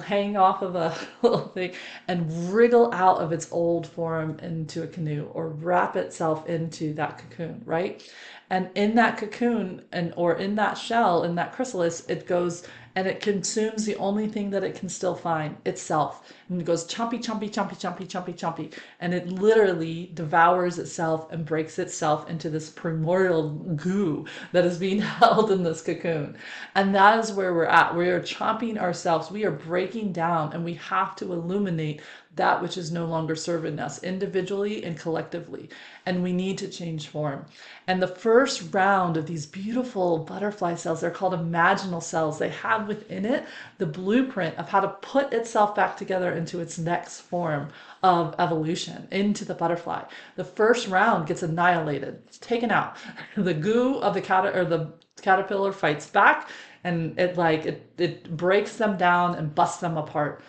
hang off of a little thing and wriggle out of its old form into a canoe, or wrap itself into that cocoon, right? And in that cocoon, or in that shell, in that chrysalis, it goes and it consumes the only thing that it can still find, itself. And it goes chompy, and it literally devours itself and breaks itself into this primordial goo that is being held in this cocoon. And that is where we're at. We are chomping ourselves. We are breaking down, and we have to illuminate that which is no longer serving us individually and collectively. And we need to change form. And the first round of these beautiful butterfly cells, they're called imaginal cells. They have within it the blueprint of how to put itself back together into its next form of evolution, into the butterfly. The first round gets annihilated, it's taken out. The goo of the caterpillar fights back, and it breaks them down and busts them apart.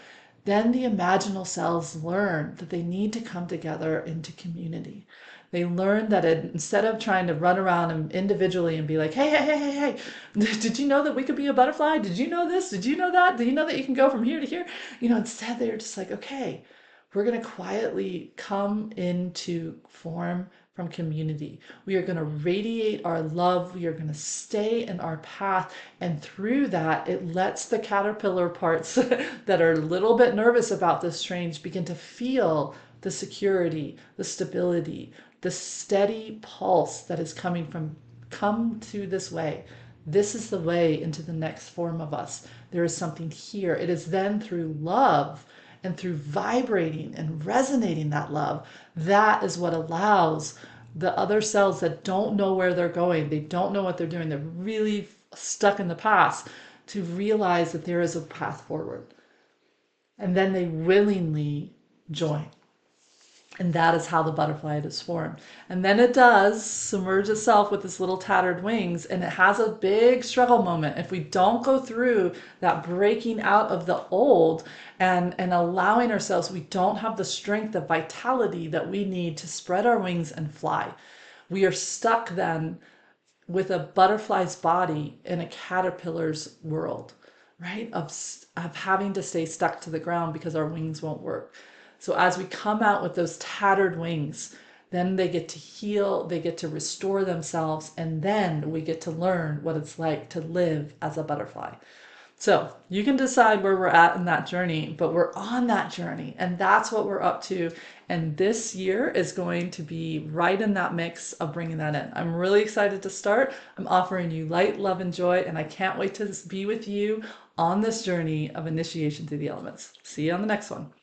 Then the imaginal cells learn that they need to come together into community. They learn that instead of trying to run around and individually and be like, hey, did you know that we could be a butterfly? Did you know this? Did you know that? Did you know that you can go from here to here? Instead they're just like, okay, we're going to quietly come into form from community. We are going to radiate our love. We are going to stay in our path. And through that, it lets the caterpillar parts that are a little bit nervous about this change begin to feel the security, the stability, the steady pulse that is come to this way. This is the way into the next form of us. There is something here. It is then through love and through vibrating and resonating that love, that is what allows the other cells that don't know where they're going, they don't know what they're doing, they're really stuck in the past, to realize that there is a path forward. And then they willingly join. And that is how the butterfly is formed. And then it does submerge itself with its little tattered wings, and it has a big struggle moment. If we don't go through that breaking out of the old and allowing ourselves, we don't have the strength, the vitality that we need to spread our wings and fly. We are stuck then with a butterfly's body in a caterpillar's world, right? Of having to stay stuck to the ground because our wings won't work. So as we come out with those tattered wings, then they get to heal, they get to restore themselves, and then we get to learn what it's like to live as a butterfly. So you can decide where we're at in that journey, but we're on that journey, and that's what we're up to. And this year is going to be right in that mix of bringing that in. I'm really excited to start. I'm offering you light, love, and joy, and I can't wait to be with you on this journey of initiation through the elements. See you on the next one.